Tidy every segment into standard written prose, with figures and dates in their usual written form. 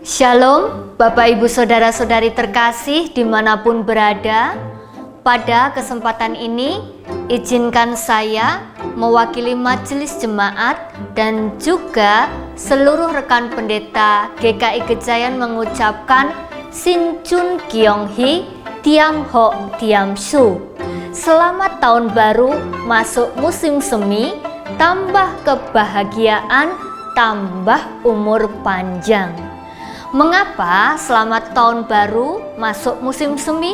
Shalom, Bapak Ibu Saudara-saudari terkasih dimanapun berada. Pada kesempatan ini, izinkan saya mewakili Majelis Jemaat dan juga seluruh rekan pendeta GKI Gejayan mengucapkan Sin Chun Kyong Hee Tiam Ho Tiam Su. Selamat tahun baru, masuk musim semi, tambah kebahagiaan, tambah umur panjang. Mengapa selamat tahun baru masuk musim semi?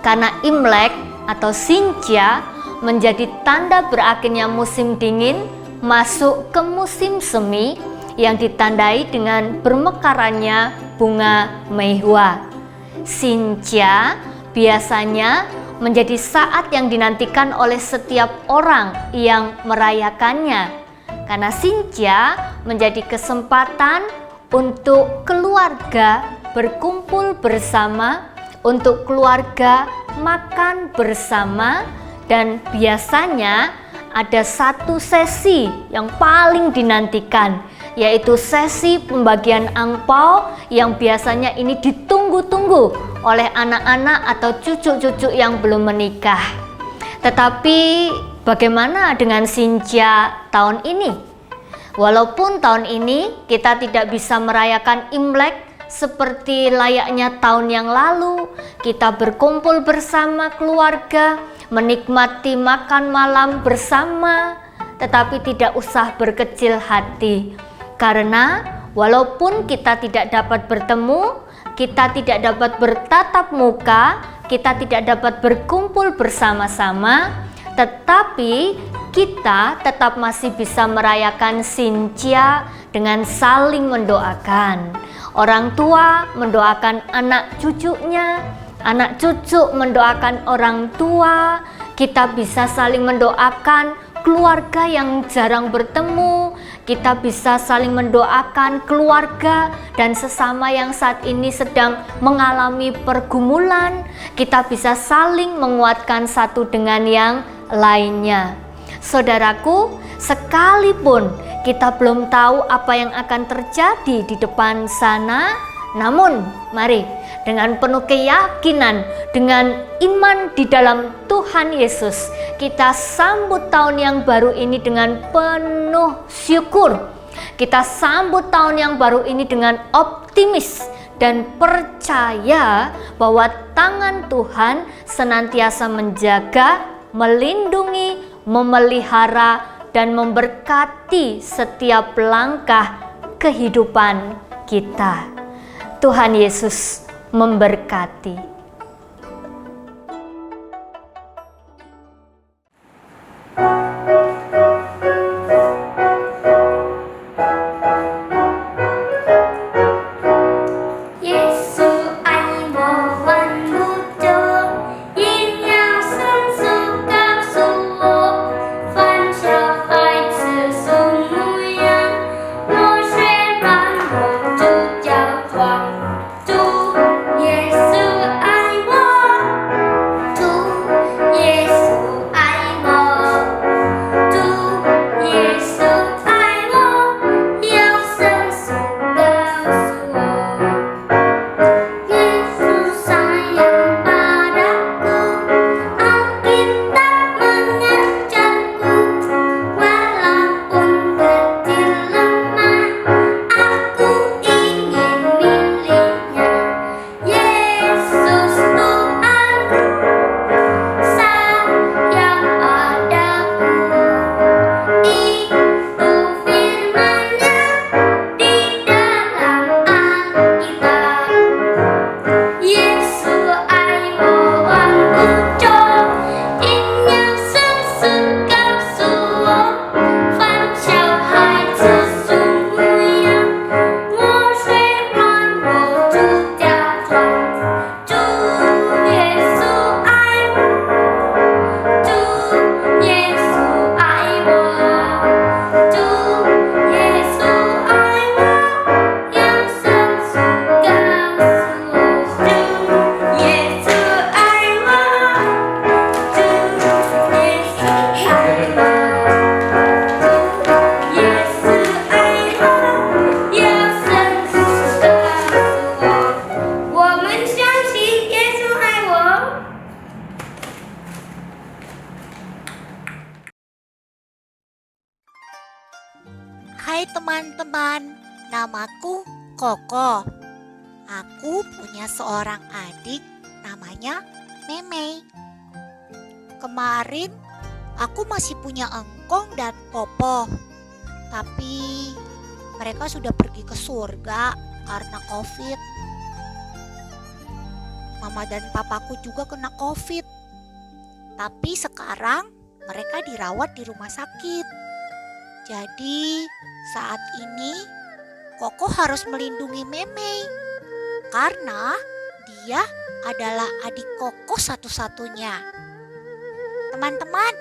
Karena Imlek atau Xinjia menjadi tanda berakhirnya musim dingin masuk ke musim semi yang ditandai dengan bermekarannya bunga Meihua. Xinjia biasanya menjadi saat yang dinantikan oleh setiap orang yang merayakannya. Karena Xinjia menjadi kesempatan untuk keluarga berkumpul bersama, untuk keluarga makan bersama, dan biasanya ada satu sesi yang paling dinantikan, yaitu sesi pembagian angpao yang biasanya ini ditunggu-tunggu oleh anak-anak atau cucu-cucu yang belum menikah. Tetapi bagaimana dengan Xinjia tahun ini? Walaupun tahun ini kita tidak bisa merayakan Imlek seperti layaknya tahun yang lalu, kita berkumpul bersama keluarga, menikmati makan malam bersama, tetapi tidak usah berkecil hati. Karena walaupun kita tidak dapat bertemu, kita tidak dapat bertatap muka, kita tidak dapat berkumpul bersama-sama, tetapi kita tetap masih bisa merayakan Xinjia dengan saling mendoakan. Orang tua mendoakan anak cucunya, anak cucu mendoakan orang tua. Kita bisa saling mendoakan keluarga yang jarang bertemu. Kita bisa saling mendoakan keluarga dan sesama yang saat ini sedang mengalami pergumulan. Kita bisa saling menguatkan satu dengan yang lainnya. Saudaraku, sekalipun kita belum tahu apa yang akan terjadi di depan sana, namun mari dengan penuh keyakinan, dengan iman di dalam Tuhan Yesus, kita sambut tahun yang baru ini dengan penuh syukur. Kita sambut tahun yang baru ini dengan optimis dan percaya bahwa tangan Tuhan senantiasa menjaga, melindungi, memelihara, dan memberkati setiap langkah kehidupan kita. Tuhan Yesus memberkati. Yesus Hai teman-teman, namaku Koko. Aku punya seorang adik namanya Memei. Kemarin aku masih punya Engkong dan Popo. Tapi mereka sudah pergi ke surga karena COVID. Mama dan papaku juga kena COVID. Tapi sekarang mereka dirawat di rumah sakit. Jadi saat ini Koko harus melindungi Memei karena dia adalah adik Koko satu-satunya. Teman-teman,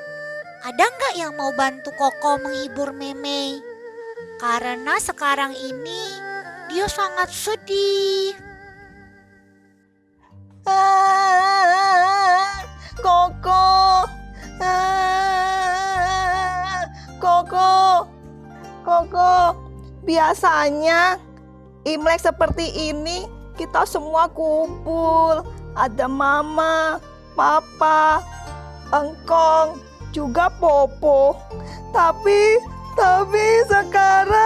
ada nggak yang mau bantu Koko menghibur Memei? Karena sekarang ini dia sangat sedih. Koko, Koko, biasanya Imlek seperti ini kita semua kumpul. Ada mama, papa, engkong, juga Popo. Tapi sekarang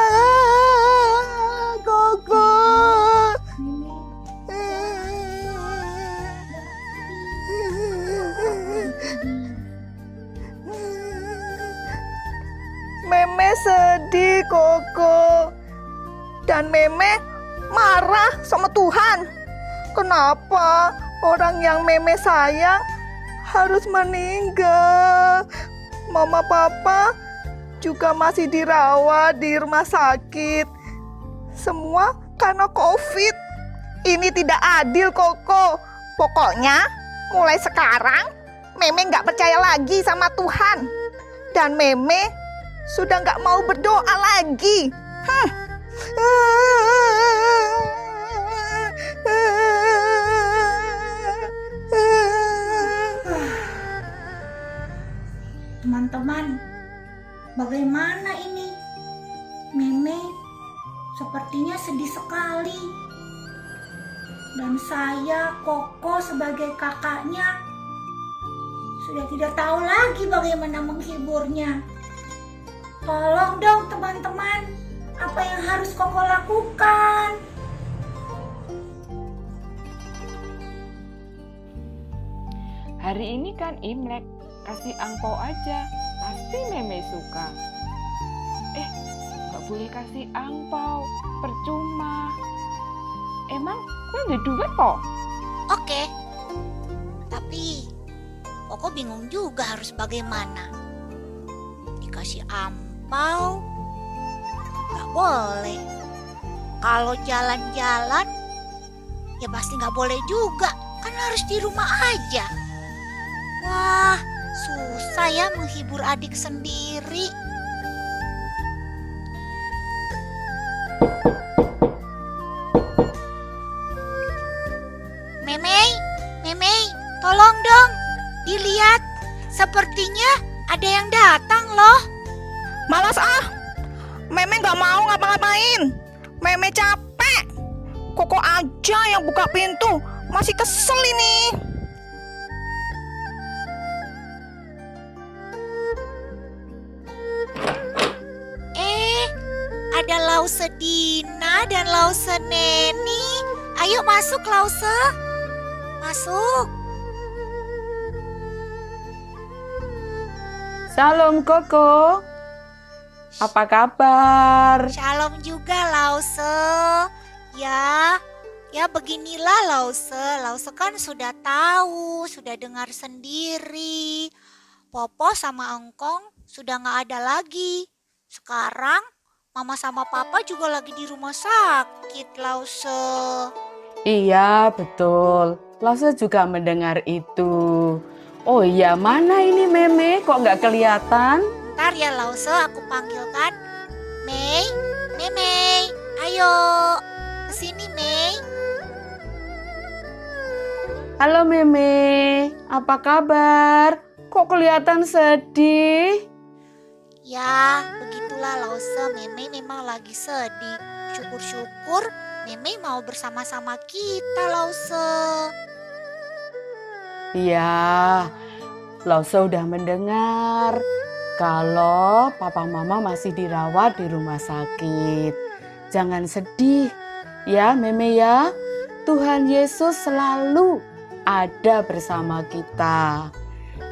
Koko. Meme sedih, Koko. Dan Meme marah sama Tuhan. Kenapa orang yang Meme sayang harus meninggal? Mama papa juga masih dirawat di rumah sakit. Semua karena COVID. Ini tidak adil, Koko. Pokoknya mulai sekarang Meme nggak percaya lagi sama Tuhan. Dan Meme sudah nggak mau berdoa lagi. Teman-teman, bagaimana ini? Meme sepertinya sedih sekali. Dan saya, Koko sebagai kakaknya, sudah tidak tahu lagi bagaimana menghiburnya. Tolong dong teman-teman, apa yang harus Koko lakukan? Hari ini kan Imlek, kasih angpau aja, pasti Meme suka. Gak boleh kasih angpau, percuma. Emang gue ada duit kok? Oke, tapi Koko bingung juga harus bagaimana. Dikasih ampau, gak boleh. Kalau jalan-jalan, ya pasti gak boleh juga, kan harus di rumah aja. Wah, susah ya menghibur adik sendiri. Memei, tolong dong. Dilihat, sepertinya ada yang datang loh. Malas Meme nggak mau ngapa-ngapain. Meme capek. Koko aja yang buka pintu. Masih kesel ini. Ada Lause Dina dan Lause Neni. Ayo masuk Lause. Masuk. Salam Koko, apa kabar? Shalom juga Lause. Ya beginilah Lause. Lause kan sudah tahu, sudah dengar sendiri. Popo sama Engkong sudah gak ada lagi. Sekarang Mama sama Papa juga lagi di rumah sakit, Lause. Iya, betul. Lause juga mendengar itu. Oh iya, mana ini Meme? Kok nggak kelihatan? Ntar ya Lause, aku panggilkan. Memei, ayo. Kesini, Mei. Halo Meme, apa kabar? Kok kelihatan sedih? Ya, begitulah Lause. Memei memang lagi sedih. Syukur-syukur Memei mau bersama-sama kita, Lause. Iya, Lause udah mendengar. kalau papa mama masih dirawat di rumah sakit. Jangan sedih ya Meme ya. Tuhan Yesus selalu ada bersama kita.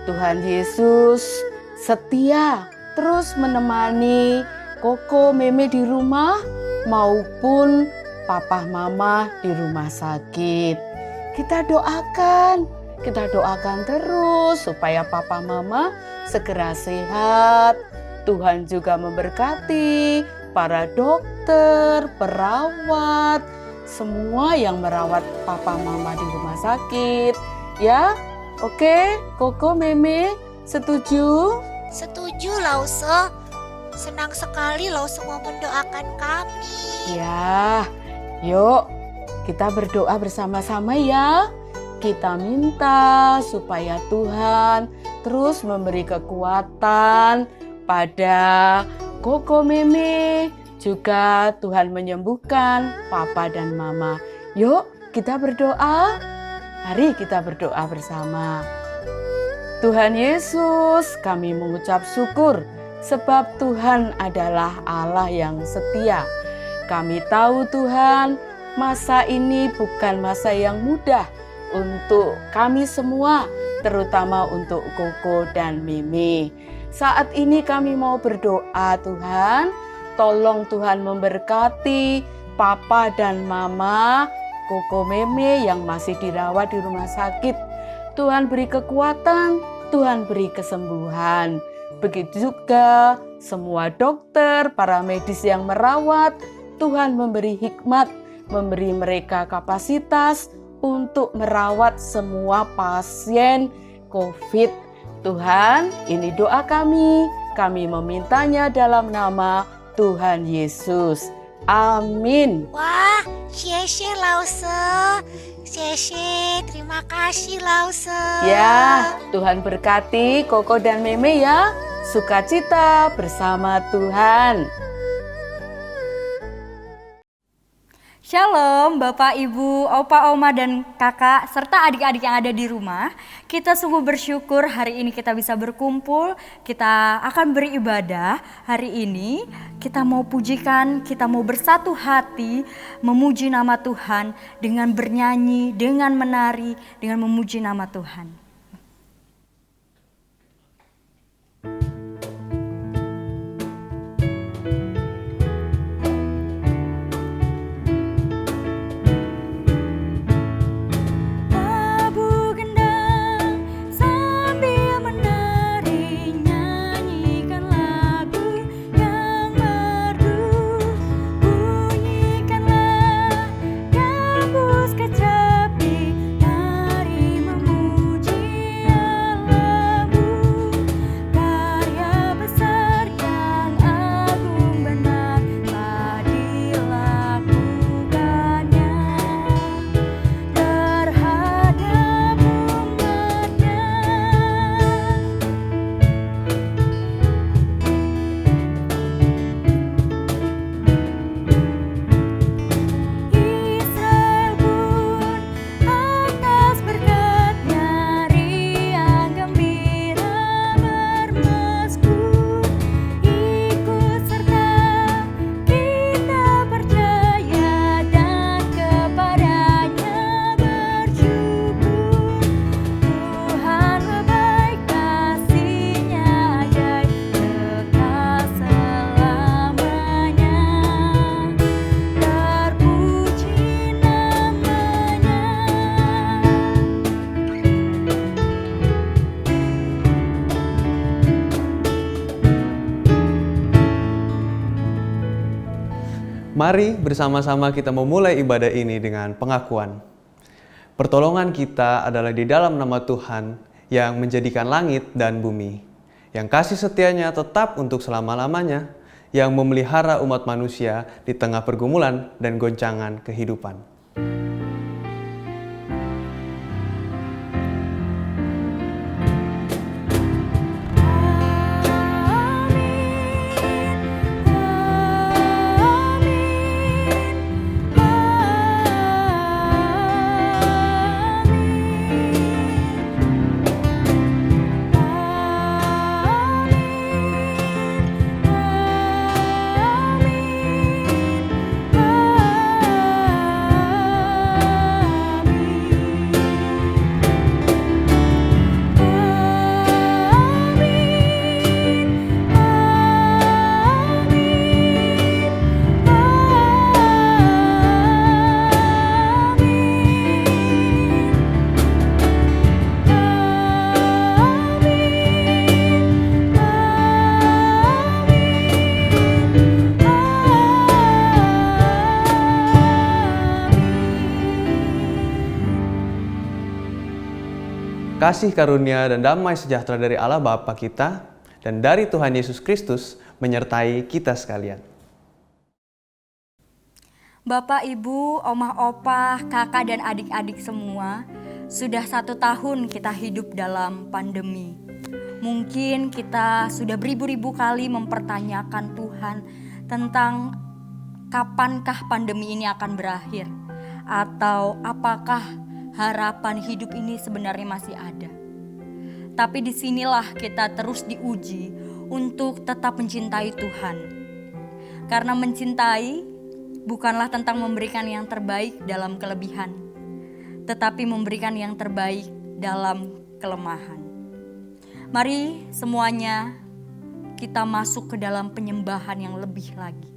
Tuhan Yesus setia terus menemani Koko Meme di rumah maupun papa mama di rumah sakit. Kita doakan terus supaya papa mama segera sehat. Tuhan juga memberkati para dokter, perawat, semua yang merawat papa mama di rumah sakit. Ya, oke, Koko Meme setuju? Setuju Lause. Senang sekali Lause mau mendoakan kami. Ya, yuk kita berdoa bersama-sama ya. Kita minta supaya Tuhan terus memberi kekuatan pada Koko Meme. Juga Tuhan menyembuhkan papa dan mama. Yuk kita berdoa. Mari kita berdoa bersama. Tuhan Yesus, kami mengucap syukur sebab Tuhan adalah Allah yang setia. Kami tahu Tuhan, masa ini bukan masa yang mudah untuk kami semua, terutama untuk Koko dan Meme. Saat ini kami mau berdoa Tuhan, tolong Tuhan memberkati papa dan mama Koko Meme yang masih dirawat di rumah sakit. Tuhan beri kekuatan, Tuhan beri kesembuhan. Begitu juga semua dokter, para medis yang merawat, Tuhan memberi hikmat, memberi mereka kapasitas untuk merawat semua pasien COVID. Tuhan, ini doa kami memintanya dalam nama Tuhan Yesus. Amin. Wah, Syeshe Lause. Syeshe, terima kasih Lause. Ya, Tuhan berkati Koko dan Meme ya. Sukacita bersama Tuhan. Shalom Bapak, Ibu, Opa, Oma, dan Kakak, serta adik-adik yang ada di rumah. Kita sungguh bersyukur hari ini kita bisa berkumpul, kita akan beribadah. Hari ini kita mau pujikan, kita mau bersatu hati memuji nama Tuhan dengan bernyanyi, dengan menari, dengan memuji nama Tuhan. Mari bersama-sama kita memulai ibadah ini dengan pengakuan. Pertolongan kita adalah di dalam nama Tuhan yang menjadikan langit dan bumi, yang kasih setianya tetap untuk selama-lamanya, yang memelihara umat manusia di tengah pergumulan dan goncangan kehidupan. kasih karunia dan damai sejahtera dari Allah Bapa kita dan dari Tuhan Yesus Kristus menyertai kita sekalian. Bapak, Ibu, Omah, Opah, kakak dan adik-adik semua, sudah 1 tahun kita hidup dalam pandemi. Mungkin kita sudah beribu-ribu kali mempertanyakan Tuhan tentang kapankah pandemi ini akan berakhir, atau apakah harapan hidup ini sebenarnya masih ada. Tapi disinilah kita terus diuji untuk tetap mencintai Tuhan. Karena mencintai bukanlah tentang memberikan yang terbaik dalam kelebihan, tetapi memberikan yang terbaik dalam kelemahan. Mari semuanya kita masuk ke dalam penyembahan yang lebih lagi.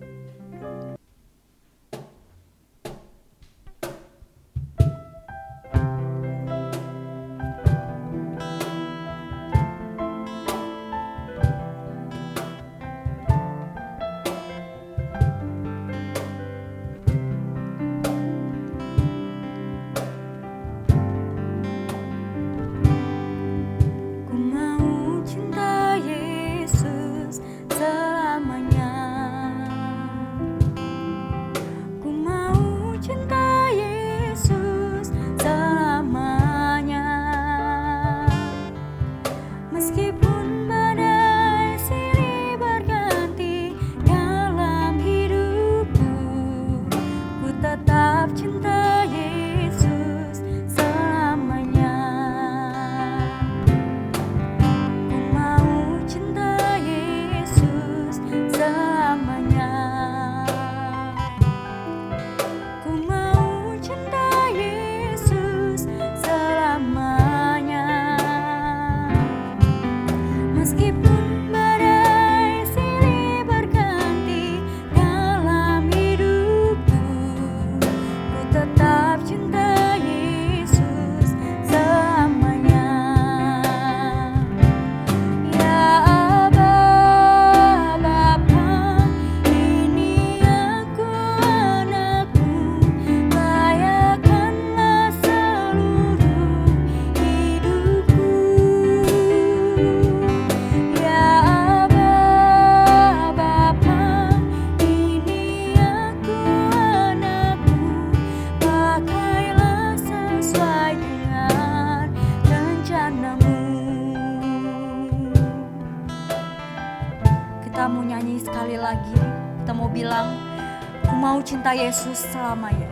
Kita mau nyanyi sekali lagi, kita mau bilang, aku mau cinta Yesus selamanya.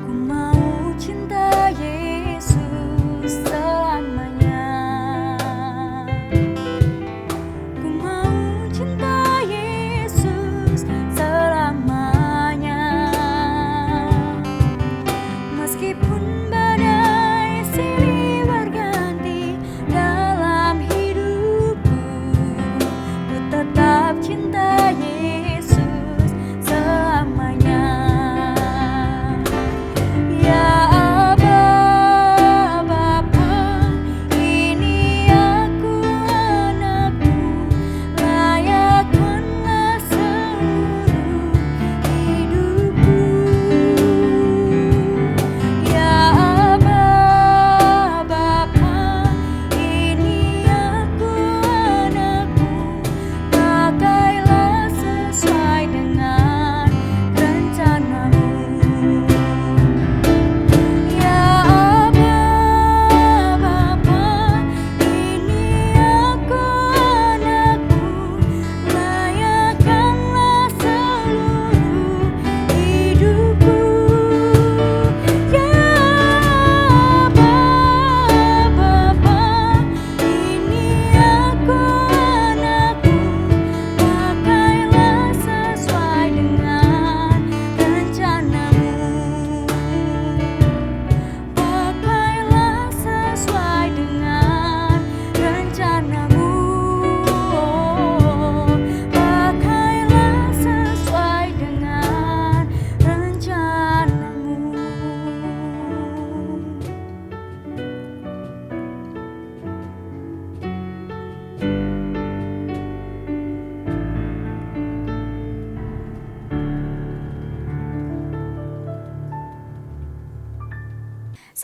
Ku mau cinta Yesus selamanya. Ku mau cinta Yesus selamanya. Meskipun badai silih berganti dalam hidup.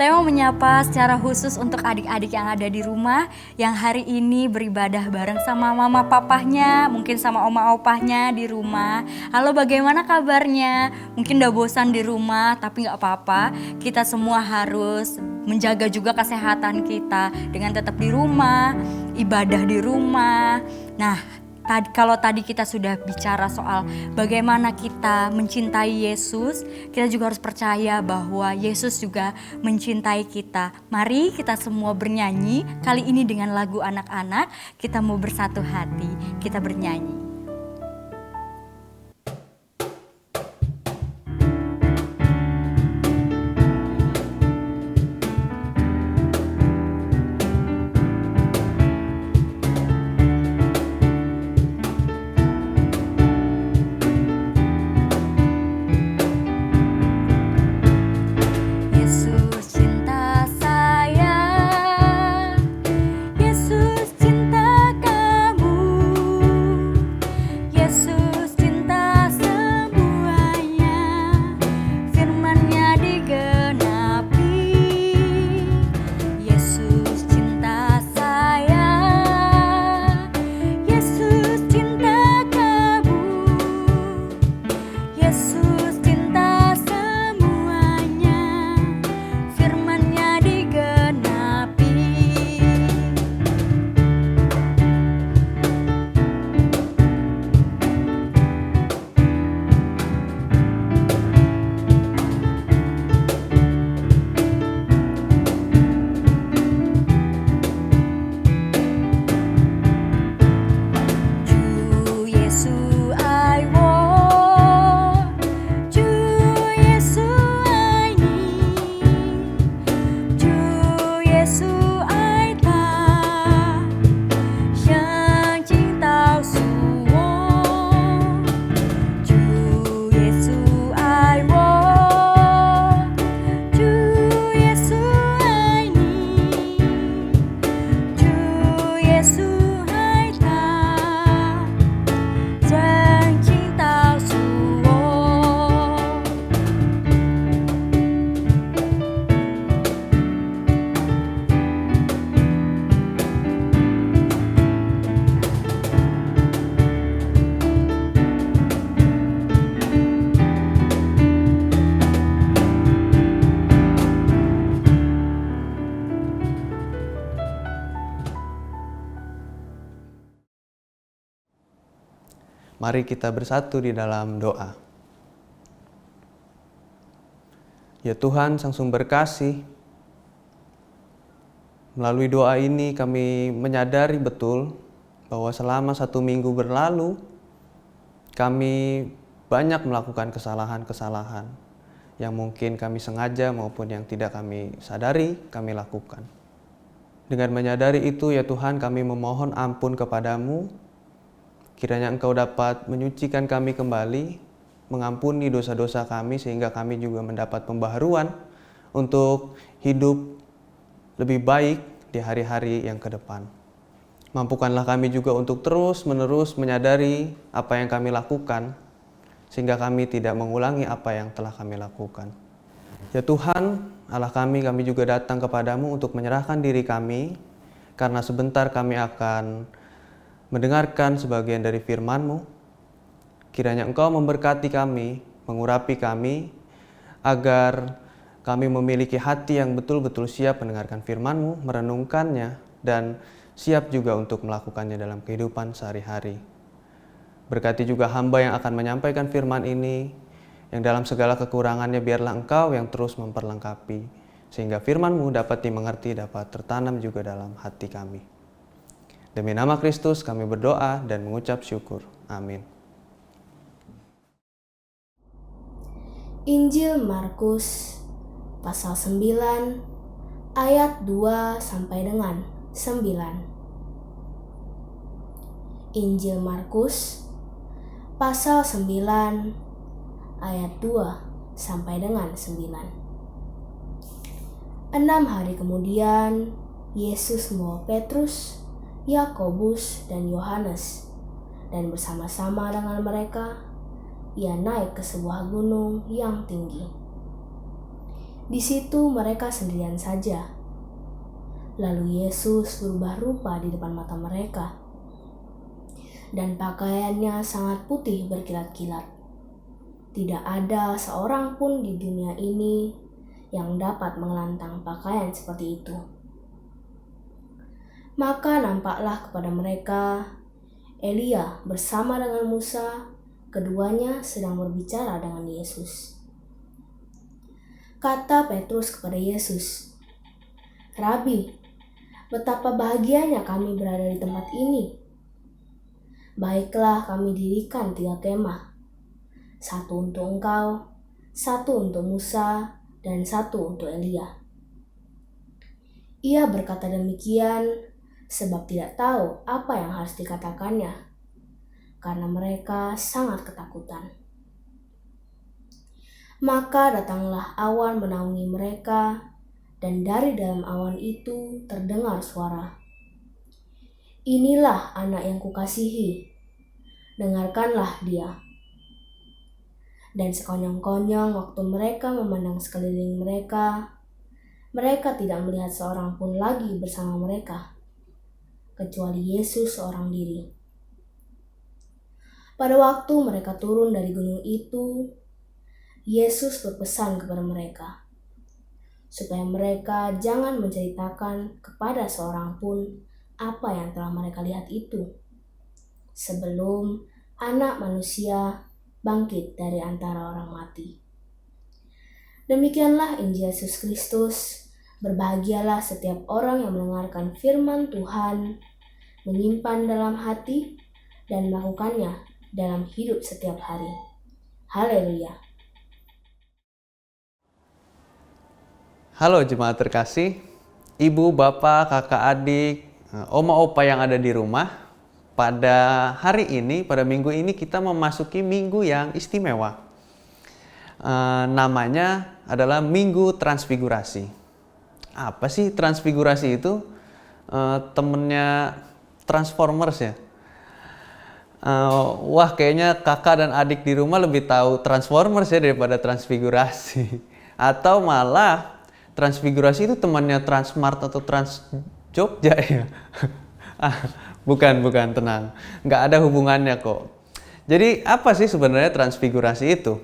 Saya mau menyapa secara khusus untuk adik-adik yang ada di rumah yang hari ini beribadah bareng sama mama papahnya, mungkin sama oma opahnya di rumah. Halo, bagaimana kabarnya? Mungkin udah bosan di rumah, tapi gak apa-apa. Kita semua harus menjaga juga kesehatan kita dengan tetap di rumah, ibadah di rumah. Nah, kalau tadi kita sudah bicara soal bagaimana kita mencintai Yesus, kita juga harus percaya bahwa Yesus juga mencintai kita. Mari kita semua bernyanyi kali ini dengan lagu anak-anak. Kita mau bersatu hati, kita bernyanyi. Mari kita bersatu di dalam doa. Ya Tuhan, Sang Sumber Kasih, melalui doa ini kami menyadari betul bahwa selama 1 minggu berlalu, kami banyak melakukan kesalahan-kesalahan yang mungkin kami sengaja maupun yang tidak kami sadari kami lakukan. Dengan menyadari itu, ya Tuhan, kami memohon ampun kepadamu. Kiranya Engkau dapat menyucikan kami kembali, mengampuni dosa-dosa kami sehingga kami juga mendapat pembaharuan untuk hidup lebih baik di hari-hari yang ke depan. Mampukanlah kami juga untuk terus-menerus menyadari apa yang kami lakukan sehingga kami tidak mengulangi apa yang telah kami lakukan. Ya Tuhan, Allah kami juga datang kepadamu untuk menyerahkan diri kami karena sebentar kami akan mendengarkan sebagian dari firman-Mu. Kiranya Engkau memberkati kami, mengurapi kami, agar kami memiliki hati yang betul-betul siap mendengarkan firman-Mu, merenungkannya, dan siap juga untuk melakukannya dalam kehidupan sehari-hari. Berkati juga hamba yang akan menyampaikan firman ini, yang dalam segala kekurangannya biarlah Engkau yang terus memperlengkapi, sehingga firman-Mu dapat dimengerti, dapat tertanam juga dalam hati kami. Demi nama Kristus kami berdoa dan mengucap syukur. Amin. Injil Markus pasal 9 ayat 2 sampai dengan 9. Injil Markus pasal 9 ayat 2 sampai dengan 9. 6 hari kemudian Yesus membawa Petrus, Yakobus dan Yohanes, dan bersama-sama dengan mereka ia naik ke sebuah gunung yang tinggi. Di situ mereka sendirian saja. Lalu Yesus berubah rupa di depan mata mereka, dan pakaiannya sangat putih berkilat-kilat. Tidak ada seorang pun di dunia ini yang dapat mengelantang pakaian seperti itu. Maka nampaklah kepada mereka Elia bersama dengan Musa, keduanya sedang berbicara dengan Yesus. Kata Petrus kepada Yesus, "Rabi, betapa bahagianya kami berada di tempat ini. Baiklah kami dirikan 3 kemah, 1 untuk engkau, 1 untuk Musa, dan 1 untuk Elia." Ia berkata demikian sebab tidak tahu apa yang harus dikatakannya, karena mereka sangat ketakutan. Maka datanglah awan menaungi mereka, dan dari dalam awan itu terdengar suara, "Inilah anak yang kukasihi, dengarkanlah dia." Dan sekonyong-konyong waktu mereka memandang sekeliling mereka, mereka tidak melihat seorang pun lagi bersama mereka, kecuali Yesus seorang diri. Pada waktu mereka turun dari gunung itu, Yesus berpesan kepada mereka, supaya mereka jangan menceritakan kepada seorang pun apa yang telah mereka lihat itu, sebelum Anak Manusia bangkit dari antara orang mati. Demikianlah Injil Yesus Kristus. Berbahagialah setiap orang yang mendengarkan firman Tuhan, menyimpan dalam hati, dan melakukannya dalam hidup setiap hari. Haleluya. Halo jemaat terkasih, ibu, bapak, kakak, adik, oma, opa yang ada di rumah. Pada hari ini, pada minggu ini kita memasuki minggu yang istimewa. Namanya adalah Minggu Transfigurasi. Apa sih transfigurasi itu? Temennya Transformers ya? Wah, kayaknya kakak dan adik di rumah lebih tahu Transformers ya daripada transfigurasi. Atau malah transfigurasi itu temannya Transmart atau Trans Jogja ya? Bukan, tenang. Nggak ada hubungannya kok. Jadi apa sih sebenarnya transfigurasi itu?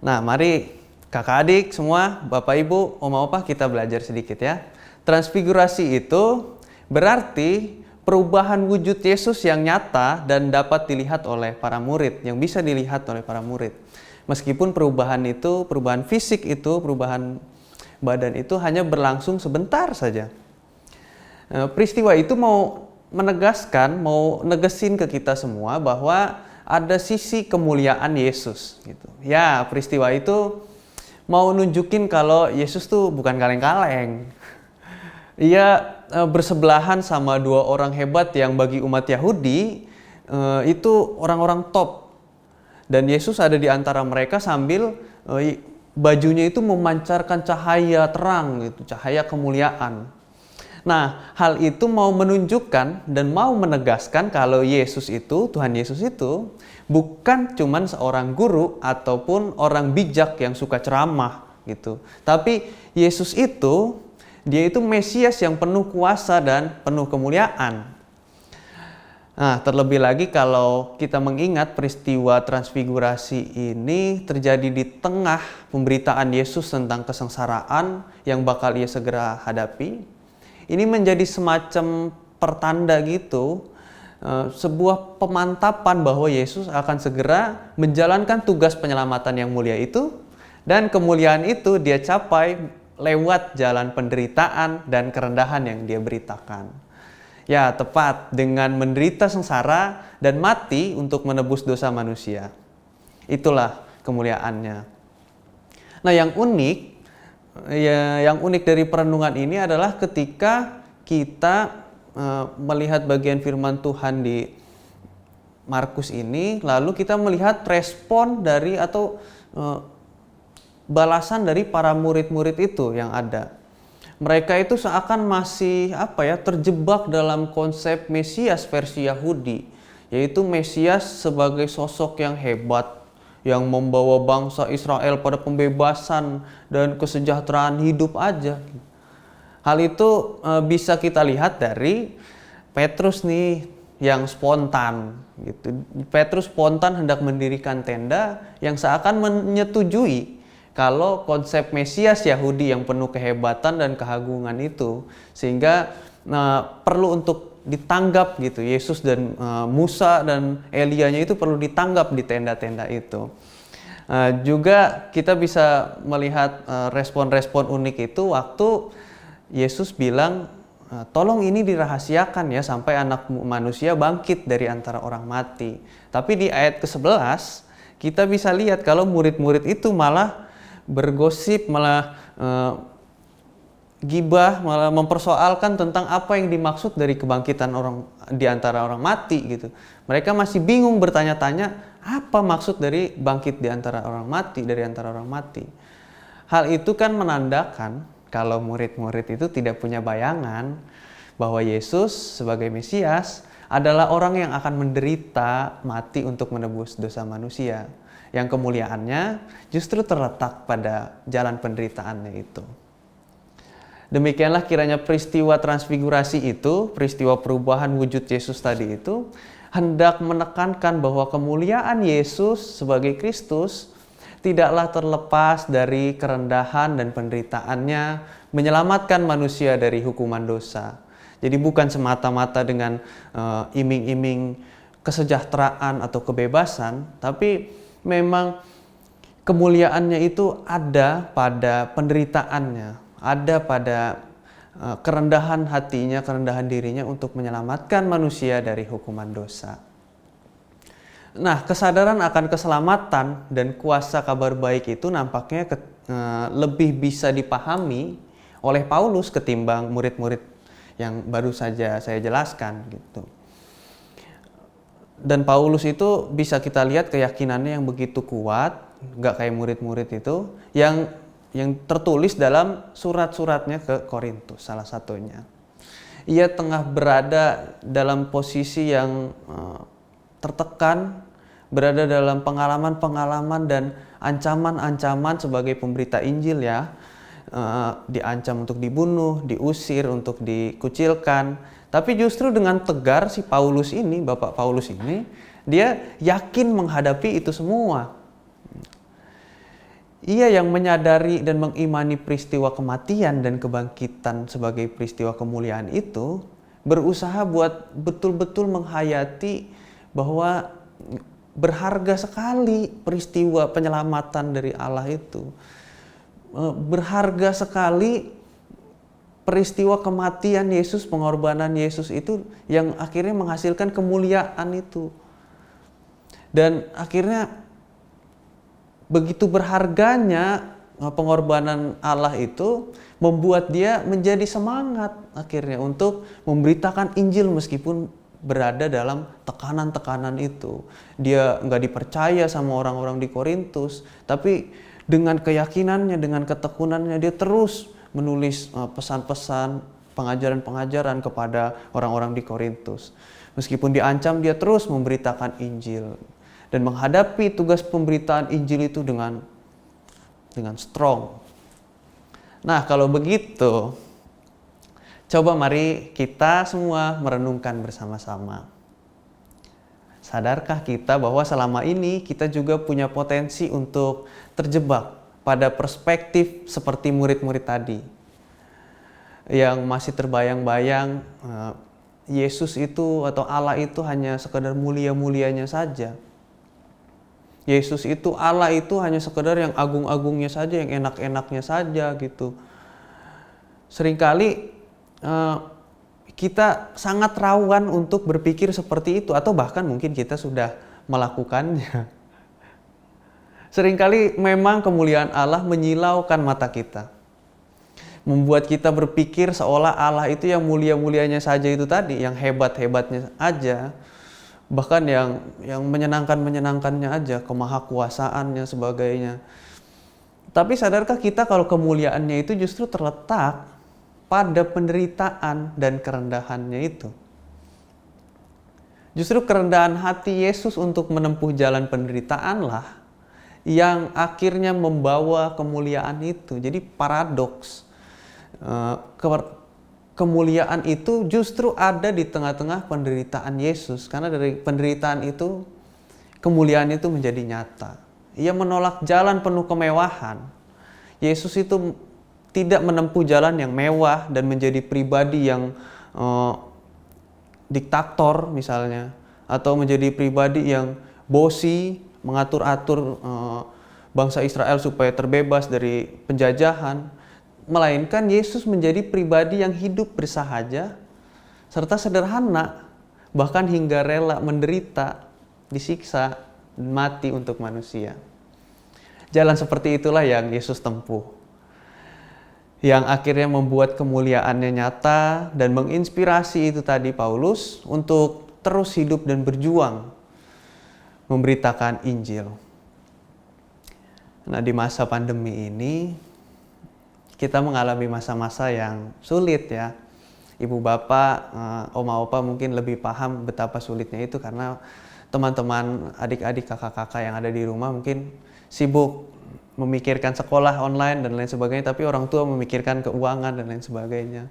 Nah, mari kakak adik semua, bapak ibu, oma opa kita belajar sedikit ya. Transfigurasi itu berarti perubahan wujud Yesus yang nyata dan dapat dilihat oleh para murid, yang bisa dilihat oleh para murid. Meskipun perubahan itu, perubahan fisik itu, perubahan badan itu hanya berlangsung sebentar saja. Peristiwa itu mau negesin ke kita semua bahwa ada sisi kemuliaan Yesus gitu. Ya, peristiwa itu mau nunjukin kalau Yesus tuh bukan kaleng-kaleng. Ia bersebelahan sama 2 orang hebat yang bagi umat Yahudi itu orang-orang top. Dan Yesus ada di antara mereka sambil bajunya itu memancarkan cahaya terang gitu, cahaya kemuliaan. Nah, hal itu mau menunjukkan dan mau menegaskan kalau Yesus itu, Tuhan Yesus itu bukan cuman seorang guru ataupun orang bijak yang suka ceramah gitu. Tapi Yesus itu, dia itu Mesias yang penuh kuasa dan penuh kemuliaan. Nah, terlebih lagi kalau kita mengingat peristiwa transfigurasi ini terjadi di tengah pemberitaan Yesus tentang kesengsaraan yang bakal ia segera hadapi. Ini menjadi semacam pertanda gitu, sebuah pemantapan bahwa Yesus akan segera menjalankan tugas penyelamatan yang mulia itu, dan kemuliaan itu dia capai lewat jalan penderitaan dan kerendahan yang dia beritakan. Ya, tepat dengan menderita sengsara dan mati untuk menebus dosa manusia. Itulah kemuliaannya. Nah, yang unik dari perenungan ini adalah ketika kita melihat bagian firman Tuhan di Markus ini, lalu kita melihat respon dari atau balasan dari para murid-murid itu yang ada. Mereka itu seakan masih terjebak dalam konsep Mesias versi Yahudi, yaitu Mesias sebagai sosok yang hebat, yang membawa bangsa Israel pada pembebasan dan kesejahteraan hidup aja. Hal itu bisa kita lihat dari Petrus nih yang spontan gitu. Petrus spontan hendak mendirikan tenda yang seakan menyetujui kalau konsep Mesias Yahudi yang penuh kehebatan dan keagungan itu, sehingga perlu untuk ditanggap gitu. Yesus dan Musa dan Elianya itu perlu ditanggap di tenda-tenda itu. Juga kita bisa melihat respon-respon unik itu waktu Yesus bilang, tolong ini dirahasiakan ya sampai anak manusia bangkit dari antara orang mati. Tapi di ayat ke-11 kita bisa lihat kalau murid-murid itu malah bergosip, malah gibah, malah mempersoalkan tentang apa yang dimaksud dari kebangkitan orang di antara orang mati gitu. Mereka masih bingung bertanya-tanya apa maksud dari bangkit di antara orang mati, dari antara orang mati. Hal itu kan menandakan kalau murid-murid itu tidak punya bayangan bahwa Yesus sebagai Mesias adalah orang yang akan menderita mati untuk menebus dosa manusia, yang kemuliaannya justru terletak pada jalan penderitaannya itu. Demikianlah kiranya peristiwa transfigurasi itu, peristiwa perubahan wujud Yesus tadi itu, hendak menekankan bahwa kemuliaan Yesus sebagai Kristus tidaklah terlepas dari kerendahan dan penderitaannya menyelamatkan manusia dari hukuman dosa. Jadi bukan semata-mata dengan iming-iming kesejahteraan atau kebebasan, tapi memang kemuliaannya itu ada pada penderitaannya, ada pada kerendahan hatinya, kerendahan dirinya untuk menyelamatkan manusia dari hukuman dosa. Nah, kesadaran akan keselamatan dan kuasa kabar baik itu nampaknya lebih bisa dipahami oleh Paulus ketimbang murid-murid yang baru saja saya jelaskan gitu. Dan Paulus itu bisa kita lihat keyakinannya yang begitu kuat, nggak kayak murid-murid itu, yang tertulis dalam surat-suratnya ke Korintus salah satunya. Ia tengah berada dalam posisi yang tertekan, berada dalam pengalaman-pengalaman dan ancaman-ancaman sebagai pemberita Injil ya. Diancam untuk dibunuh, diusir, untuk dikucilkan. Tapi justru dengan tegar si Paulus ini, Bapak Paulus ini, dia yakin menghadapi itu semua. Ia yang menyadari dan mengimani peristiwa kematian dan kebangkitan sebagai peristiwa kemuliaan itu, berusaha buat betul-betul menghayati bahwa berharga sekali peristiwa penyelamatan dari Allah itu. Berharga sekali peristiwa kematian Yesus, pengorbanan Yesus itu yang akhirnya menghasilkan kemuliaan itu. Dan akhirnya begitu berharganya pengorbanan Allah itu membuat dia menjadi semangat akhirnya untuk memberitakan Injil meskipun berada dalam tekanan-tekanan itu. Dia nggak dipercaya sama orang-orang di Korintus, tapi dengan keyakinannya, dengan ketekunannya dia terus menulis pesan-pesan, pengajaran-pengajaran kepada orang-orang di Korintus. Meskipun diancam, dia terus memberitakan Injil dan menghadapi tugas pemberitaan Injil itu dengan strong. Nah, kalau begitu, coba mari kita semua merenungkan bersama-sama. Sadarkah kita bahwa selama ini kita juga punya potensi untuk terjebak pada perspektif seperti murid-murid tadi, yang masih terbayang-bayang Yesus itu atau Allah itu hanya sekedar mulia-mulianya saja. Yesus itu, Allah itu hanya sekedar yang agung-agungnya saja, yang enak-enaknya saja gitu. Seringkali kita sangat rawan untuk berpikir seperti itu, atau bahkan mungkin kita sudah melakukannya. Seringkali memang kemuliaan Allah menyilaukan mata kita, membuat kita berpikir seolah Allah itu yang mulia-mulianya saja itu tadi, yang hebat-hebatnya aja, bahkan yang menyenangkan-menyenangkannya aja, kemahakuasaannya sebagainya. Tapi sadarkah kita kalau kemuliaannya itu justru terletak pada penderitaan dan kerendahannya itu? Justru kerendahan hati Yesus untuk menempuh jalan penderitaanlah yang akhirnya membawa kemuliaan itu. Jadi paradoks. Kemuliaan itu justru ada di tengah-tengah penderitaan Yesus, karena dari penderitaan itu kemuliaan itu menjadi nyata. Ia menolak jalan penuh kemewahan. Yesus itu tidak menempuh jalan yang mewah dan menjadi pribadi yang diktator misalnya, atau menjadi pribadi yang bosi, mengatur-atur bangsa Israel supaya terbebas dari penjajahan. Melainkan Yesus menjadi pribadi yang hidup bersahaja serta sederhana, bahkan hingga rela menderita, disiksa, dan mati untuk manusia. Jalan seperti itulah yang Yesus tempuh, yang akhirnya membuat kemuliaannya nyata dan menginspirasi itu tadi Paulus untuk terus hidup dan berjuang memberitakan Injil. Nah, di masa pandemi ini kita mengalami masa-masa yang sulit ya. Ibu bapak, oma opa mungkin lebih paham betapa sulitnya itu, karena teman-teman, adik-adik, kakak-kakak yang ada di rumah mungkin sibuk memikirkan sekolah online dan lain sebagainya, tapi orang tua memikirkan keuangan dan lain sebagainya.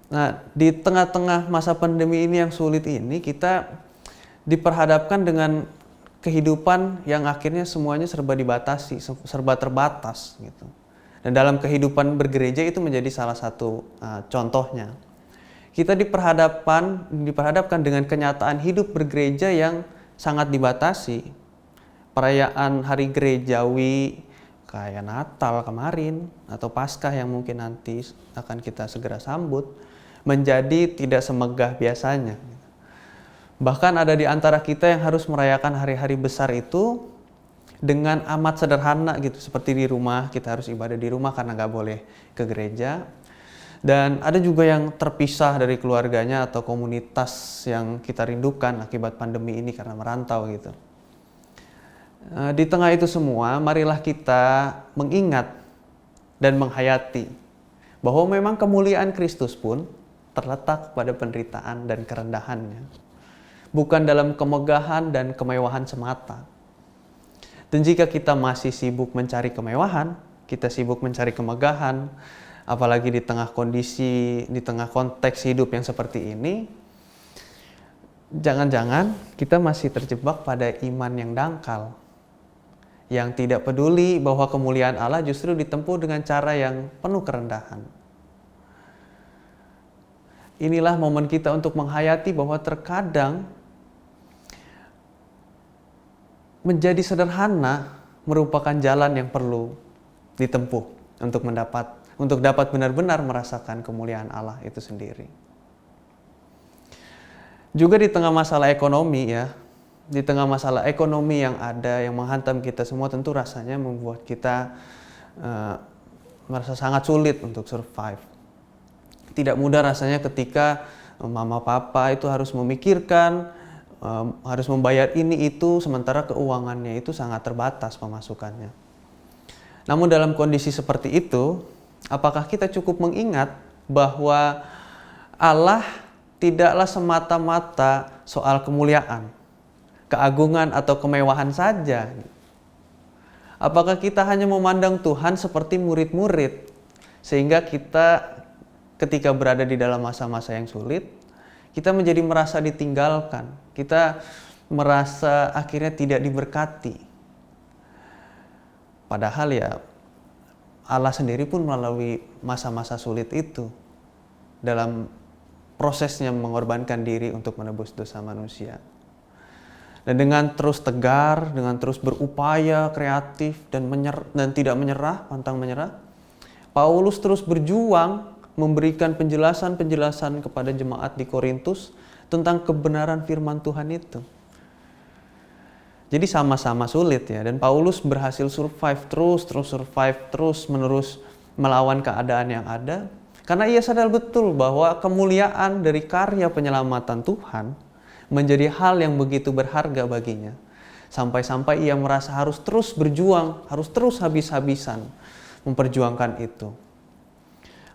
Nah, di tengah-tengah masa pandemi ini yang sulit ini, kita diperhadapkan dengan kehidupan yang akhirnya semuanya serba dibatasi, serba terbatas gitu. Dan dalam kehidupan bergereja itu menjadi salah satu contohnya. Kita diperhadapkan dengan kenyataan hidup bergereja yang sangat dibatasi. Perayaan hari gerejawi kayak Natal kemarin atau Paskah yang mungkin nanti akan kita segera sambut menjadi tidak semegah biasanya. Bahkan ada di antara kita yang harus merayakan hari-hari besar itu dengan amat sederhana gitu, seperti di rumah. Kita harus ibadah di rumah karena nggak boleh ke gereja. Dan ada juga yang terpisah dari keluarganya atau komunitas yang kita rindukan akibat pandemi ini karena merantau gitu. Di tengah itu semua, marilah kita mengingat dan menghayati bahwa memang kemuliaan Kristus pun terletak pada penderitaan dan kerendahannya, bukan dalam kemegahan dan kemewahan semata. Dan jika kita masih sibuk mencari kemewahan, kita sibuk mencari kemegahan, apalagi di tengah kondisi, di tengah konteks hidup yang seperti ini, jangan-jangan kita masih terjebak pada iman yang dangkal, yang tidak peduli bahwa kemuliaan Allah justru ditempuh dengan cara yang penuh kerendahan. Inilah momen kita untuk menghayati bahwa terkadang menjadi sederhana merupakan jalan yang perlu ditempuh untuk dapat benar-benar merasakan kemuliaan Allah itu sendiri. Juga di tengah masalah ekonomi ya, di tengah masalah ekonomi yang ada yang menghantam kita semua, tentu rasanya membuat kita merasa sangat sulit untuk survive. Tidak mudah rasanya ketika mama papa itu harus memikirkan, harus membayar ini itu, sementara keuangannya itu sangat terbatas pemasukannya. Namun dalam kondisi seperti itu, apakah kita cukup mengingat bahwa Allah tidaklah semata-mata soal kemuliaan, keagungan atau kemewahan saja? Apakah kita hanya memandang Tuhan seperti murid-murid, sehingga kita ketika berada di dalam masa-masa yang sulit, kita menjadi merasa ditinggalkan, kita merasa akhirnya tidak diberkati. Padahal ya Allah sendiri pun melalui masa-masa sulit itu dalam prosesnya mengorbankan diri untuk menebus dosa manusia. Dan dengan terus tegar, dengan terus berupaya kreatif dan tidak menyerah, pantang menyerah, Paulus terus berjuang memberikan penjelasan-penjelasan kepada jemaat di Korintus tentang kebenaran firman Tuhan itu. Jadi sama-sama sulit ya, dan Paulus berhasil survive terus menerus melawan keadaan yang ada, karena ia sadar betul bahwa kemuliaan dari karya penyelamatan Tuhan menjadi hal yang begitu berharga baginya. Sampai-sampai ia merasa harus terus berjuang, harus terus habis-habisan memperjuangkan itu.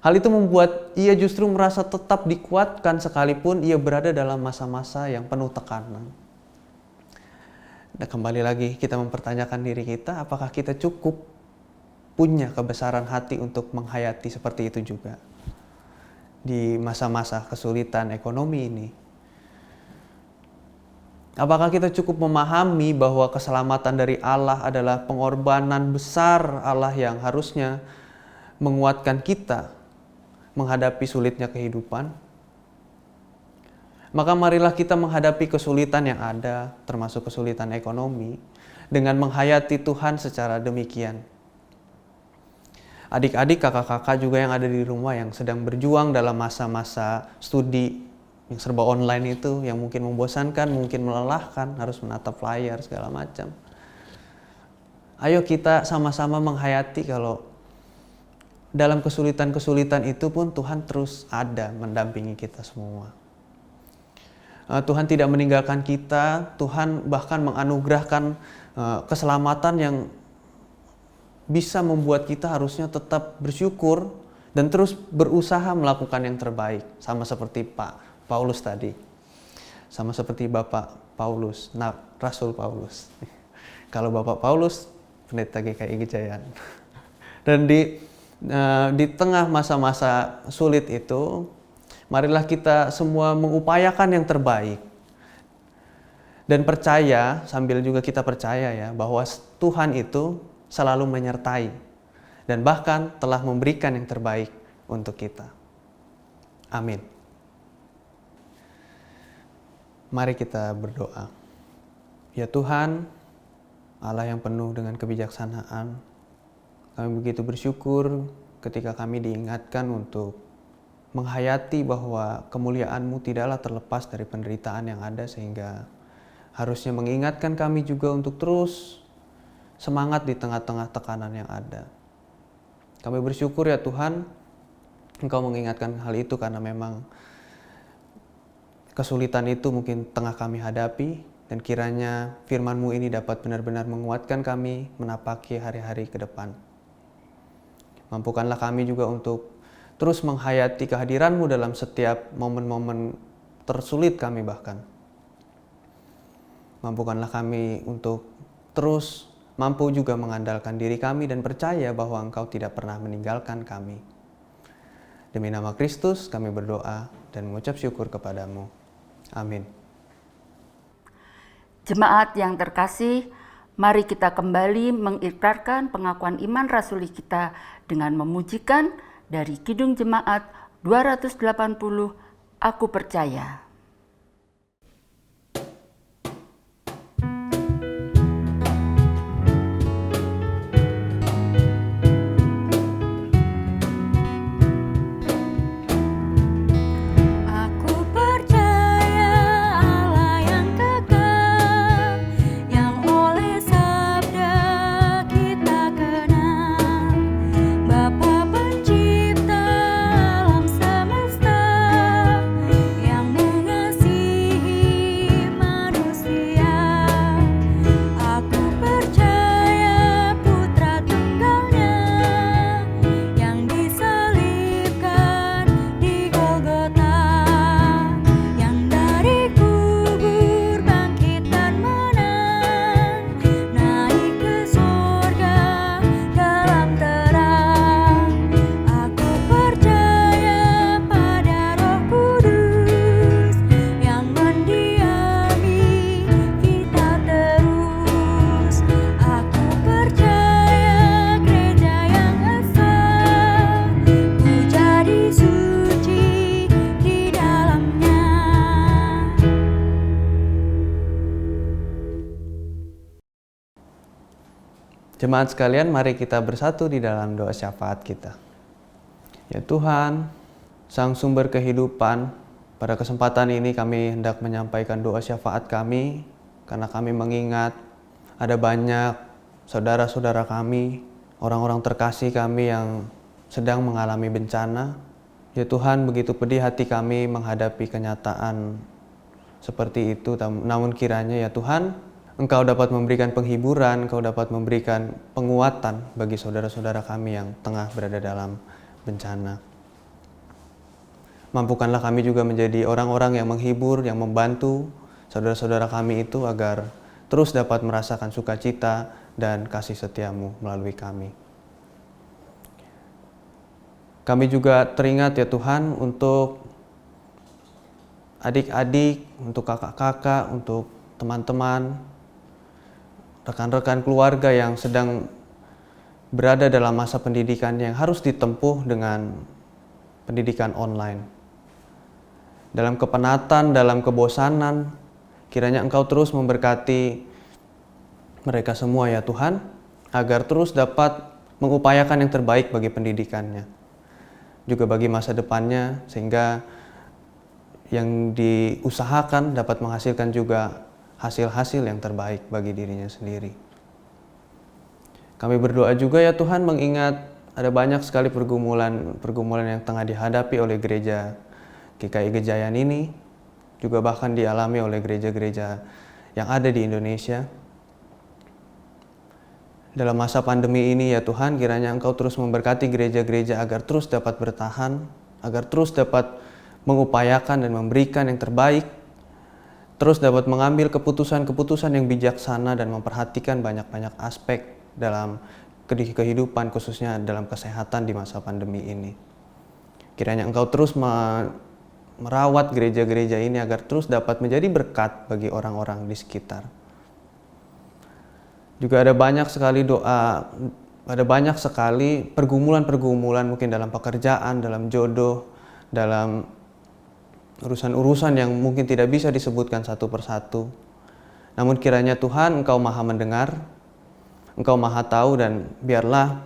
Hal itu membuat ia justru merasa tetap dikuatkan sekalipun ia berada dalam masa-masa yang penuh tekanan. Dan kembali lagi kita mempertanyakan diri kita, apakah kita cukup punya kebesaran hati untuk menghayati seperti itu juga di masa-masa kesulitan ekonomi ini. Apakah kita cukup memahami bahwa keselamatan dari Allah adalah pengorbanan besar Allah yang harusnya menguatkan kita menghadapi sulitnya kehidupan? Maka marilah kita menghadapi kesulitan yang ada, termasuk kesulitan ekonomi, dengan menghayati Tuhan secara demikian. Adik-adik, kakak-kakak juga yang ada di rumah yang sedang berjuang dalam masa-masa studi yang serba online itu, yang mungkin membosankan, mungkin melelahkan, harus menatap layar segala macam. Ayo kita sama-sama menghayati kalau dalam kesulitan-kesulitan itu pun Tuhan terus ada mendampingi kita semua. Tuhan tidak meninggalkan kita, Tuhan bahkan menganugerahkan keselamatan yang bisa membuat kita harusnya tetap bersyukur dan terus berusaha melakukan yang terbaik. Sama seperti Pak Paulus tadi, sama seperti Bapak Paulus, Rasul Paulus. Kalau Bapak Paulus, Pendeta GKI Gejayan. Dan di tengah masa-masa sulit itu, marilah kita semua mengupayakan yang terbaik. Dan percaya, sambil juga kita percaya ya, bahwa Tuhan itu selalu menyertai. Dan bahkan telah memberikan yang terbaik untuk kita. Amin. Mari kita berdoa. Ya Tuhan, Allah yang penuh dengan kebijaksanaan, kami begitu bersyukur ketika kami diingatkan untuk menghayati bahwa kemuliaan-Mu tidaklah terlepas dari penderitaan yang ada, sehingga harusnya mengingatkan kami juga untuk terus semangat di tengah-tengah tekanan yang ada. Kami bersyukur ya Tuhan, Engkau mengingatkan hal itu karena memang kesulitan itu mungkin tengah kami hadapi, dan kiranya firman-Mu ini dapat benar-benar menguatkan kami menapaki hari-hari ke depan. Mampukanlah kami juga untuk terus menghayati kehadiran-Mu dalam setiap momen-momen tersulit kami bahkan. Mampukanlah kami untuk terus mampu juga mengandalkan diri kami dan percaya bahwa Engkau tidak pernah meninggalkan kami. Demi nama Kristus kami berdoa dan mengucap syukur kepadamu. Amin. Jemaat yang terkasih, mari kita kembali mengikrarkan pengakuan iman rasuli kita dengan memujikan dari Kidung Jemaat 280, Aku Percaya. Jemaat sekalian, mari kita bersatu di dalam doa syafaat kita. Ya Tuhan, Sang Sumber Kehidupan, pada kesempatan ini kami hendak menyampaikan doa syafaat kami, karena kami mengingat ada banyak saudara-saudara kami, orang-orang terkasih kami yang sedang mengalami bencana. Ya Tuhan, begitu pedih hati kami menghadapi kenyataan seperti itu, namun kiranya ya Tuhan, Engkau dapat memberikan penghiburan, Engkau dapat memberikan penguatan bagi saudara-saudara kami yang tengah berada dalam bencana. Mampukanlah kami juga menjadi orang-orang yang menghibur, yang membantu saudara-saudara kami itu agar terus dapat merasakan sukacita dan kasih setiamu melalui kami. Kami juga teringat ya Tuhan untuk adik-adik, untuk kakak-kakak, untuk teman-teman, rekan-rekan keluarga yang sedang berada dalam masa pendidikan yang harus ditempuh dengan pendidikan online. Dalam kepenatan, dalam kebosanan, kiranya Engkau terus memberkati mereka semua ya Tuhan, agar terus dapat mengupayakan yang terbaik bagi pendidikannya, juga bagi masa depannya, sehingga yang diusahakan dapat menghasilkan juga hasil-hasil yang terbaik bagi dirinya sendiri. Kami berdoa juga ya Tuhan, mengingat ada banyak sekali pergumulan yang tengah dihadapi oleh gereja GKI Gejayan ini, juga bahkan dialami oleh gereja-gereja yang ada di Indonesia. Dalam masa pandemi ini ya Tuhan, kiranya Engkau terus memberkati gereja-gereja agar terus dapat bertahan, agar terus dapat mengupayakan dan memberikan yang terbaik, terus dapat mengambil keputusan-keputusan yang bijaksana dan memperhatikan banyak-banyak aspek dalam kehidupan, khususnya dalam kesehatan di masa pandemi ini. Kiranya Engkau terus merawat gereja-gereja ini agar terus dapat menjadi berkat bagi orang-orang di sekitar. Juga ada banyak sekali pergumulan-pergumulan mungkin dalam pekerjaan, dalam jodoh, dalam urusan-urusan yang mungkin tidak bisa disebutkan satu persatu. Namun kiranya Tuhan Engkau Maha mendengar, Engkau Maha tahu, dan biarlah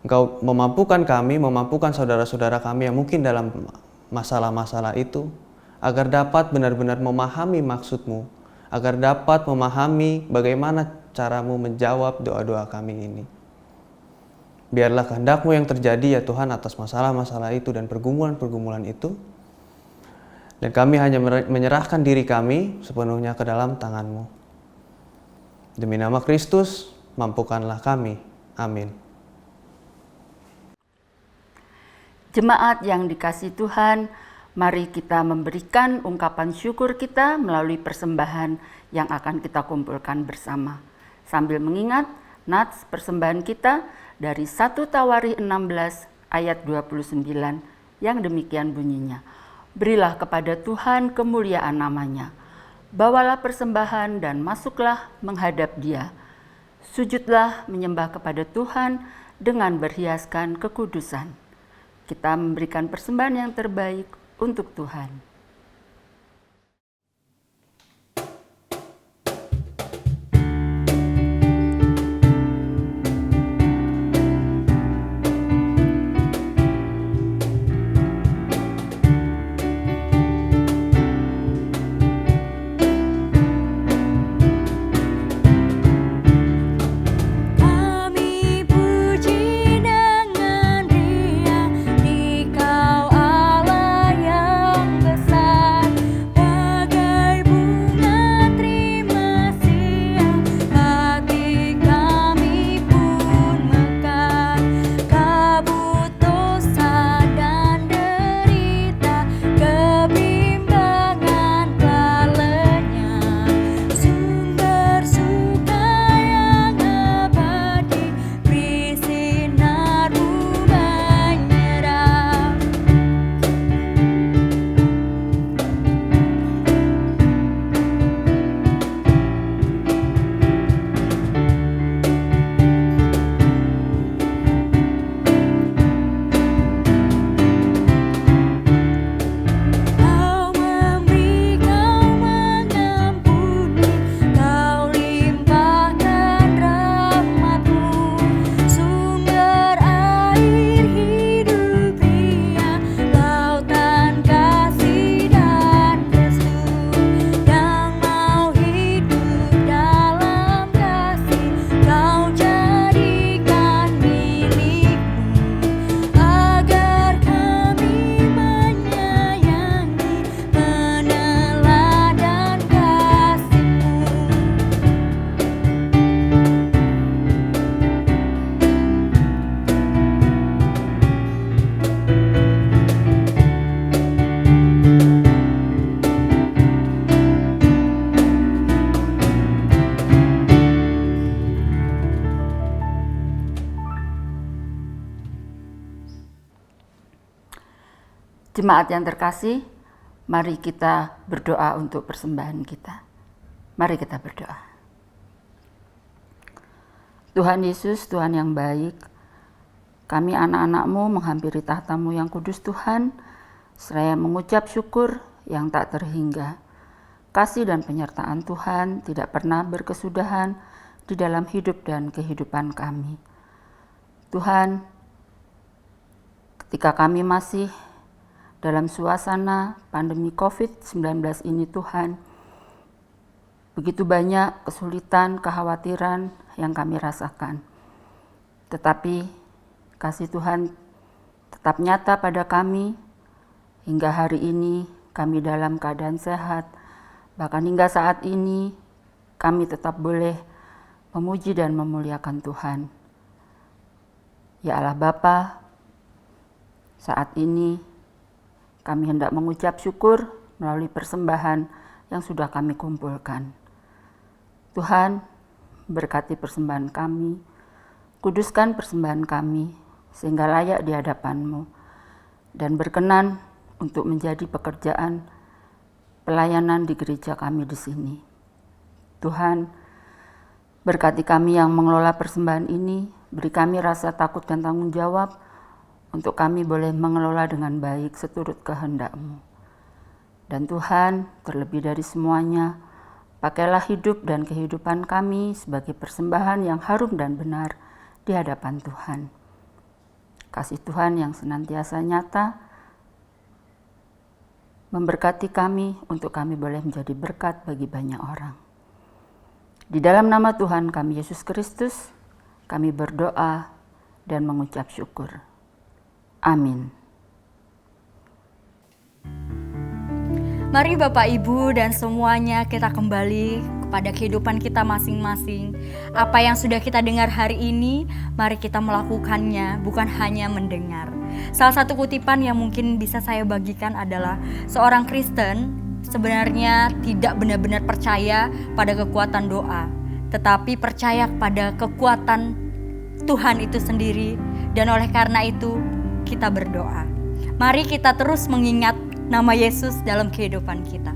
Engkau memampukan kami, memampukan saudara-saudara kami yang mungkin dalam masalah-masalah itu, agar dapat benar-benar memahami maksud-Mu, agar dapat memahami bagaimana cara-Mu menjawab doa-doa kami ini. Biarlah kehendak-Mu yang terjadi ya Tuhan atas masalah-masalah itu dan pergumulan-pergumulan itu. Dan kami hanya menyerahkan diri kami sepenuhnya ke dalam tangan-Mu. Demi nama Kristus, mampukanlah kami. Amin. Jemaat yang dikasihi Tuhan, mari kita memberikan ungkapan syukur kita melalui persembahan yang akan kita kumpulkan bersama. Sambil mengingat nats persembahan kita dari 1 Tawarikh 16 ayat 29 yang demikian bunyinya. Berilah kepada Tuhan kemuliaan namanya. Bawalah persembahan dan masuklah menghadap Dia. Sujudlah menyembah kepada Tuhan dengan berhiaskan kekudusan. Kita memberikan persembahan yang terbaik untuk Tuhan. Di Kau Allah yang besar. Jemaat yang terkasih, mari kita berdoa untuk persembahan kita. Mari kita berdoa. Tuhan Yesus, Tuhan yang baik, kami anak-anak-Mu menghampiri tahta-Mu yang kudus Tuhan, seraya mengucap syukur yang tak terhingga. Kasih dan penyertaan Tuhan tidak pernah berkesudahan di dalam hidup dan kehidupan kami. Tuhan, ketika kami masih dalam suasana pandemi COVID-19 ini Tuhan, begitu banyak kesulitan, kekhawatiran yang kami rasakan. Tetapi kasih Tuhan tetap nyata pada kami, hingga hari ini kami dalam keadaan sehat, bahkan hingga saat ini kami tetap boleh memuji dan memuliakan Tuhan. Ya Allah Bapa, saat ini kami hendak mengucap syukur melalui persembahan yang sudah kami kumpulkan. Tuhan, berkati persembahan kami, kuduskan persembahan kami, sehingga layak di hadapan-Mu, dan berkenan untuk menjadi pekerjaan pelayanan di gereja kami di sini. Tuhan, berkati kami yang mengelola persembahan ini, beri kami rasa takut dan tanggung jawab, untuk kami boleh mengelola dengan baik seturut kehendak-Mu. Dan Tuhan, terlebih dari semuanya, pakailah hidup dan kehidupan kami sebagai persembahan yang harum dan benar di hadapan Tuhan. Kasih Tuhan yang senantiasa nyata, memberkati kami untuk kami boleh menjadi berkat bagi banyak orang. Di dalam nama Tuhan kami Yesus Kristus, kami berdoa dan mengucap syukur. Amin. Mari Bapak Ibu dan semuanya kita kembali kepada kehidupan kita masing-masing. Apa yang sudah kita dengar hari ini, mari kita melakukannya, bukan hanya mendengar. Salah satu kutipan yang mungkin bisa saya bagikan adalah seorang Kristen sebenarnya tidak benar-benar percaya pada kekuatan doa, tetapi percaya pada kekuatan Tuhan itu sendiri, dan oleh karena itu kita berdoa. Mari kita terus mengingat nama Yesus dalam kehidupan kita.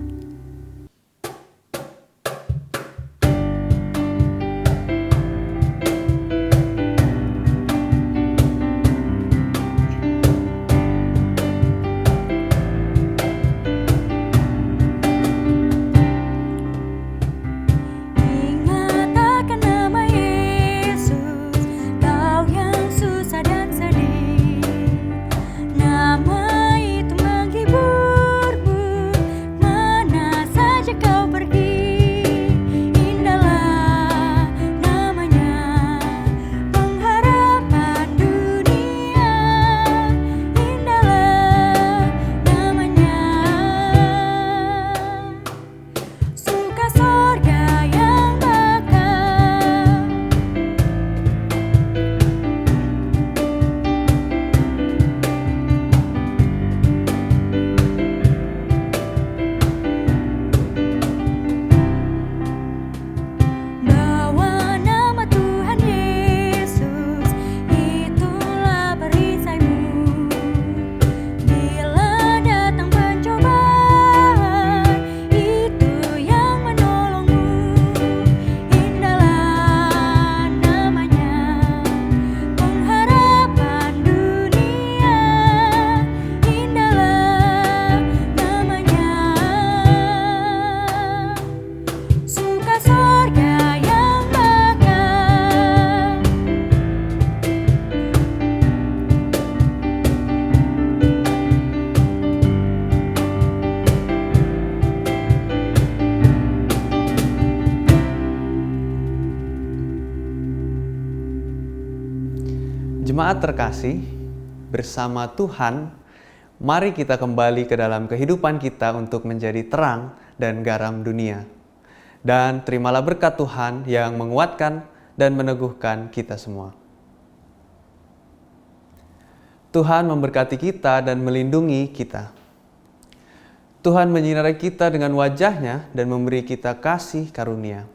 Jemaat terkasih, bersama Tuhan, mari kita kembali ke dalam kehidupan kita untuk menjadi terang dan garam dunia. Dan terimalah berkat Tuhan yang menguatkan dan meneguhkan kita semua. Tuhan memberkati kita dan melindungi kita. Tuhan menyinari kita dengan wajah-Nya dan memberi kita kasih karunia.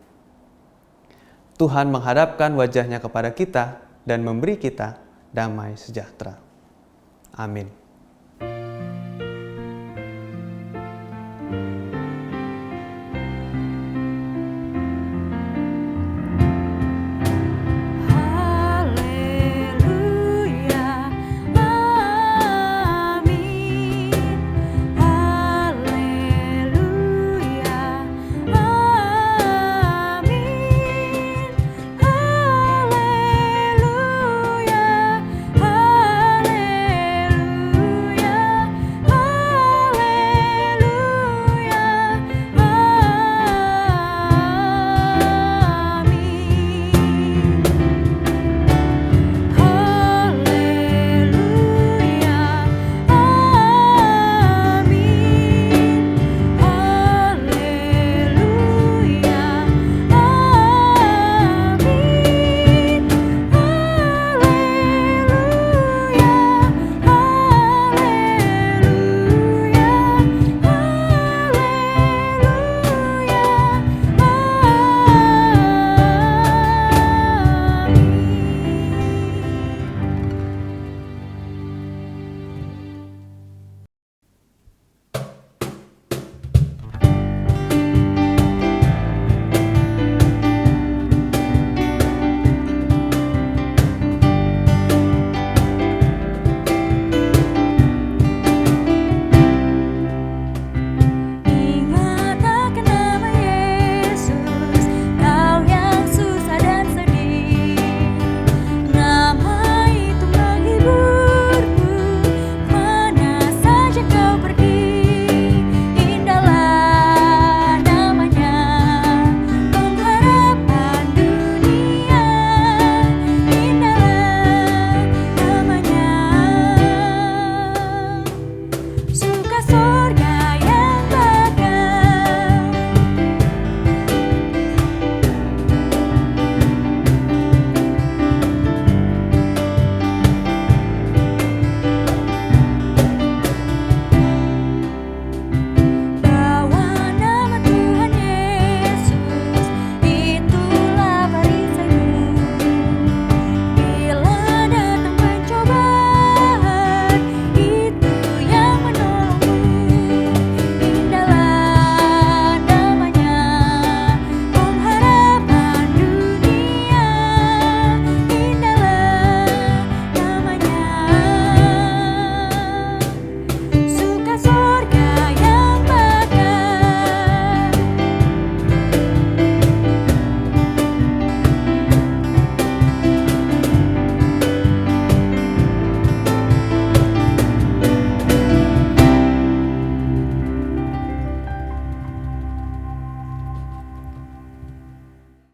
Tuhan menghadapkan wajah-Nya kepada kita dan memberi kita damai sejahtera. Amin.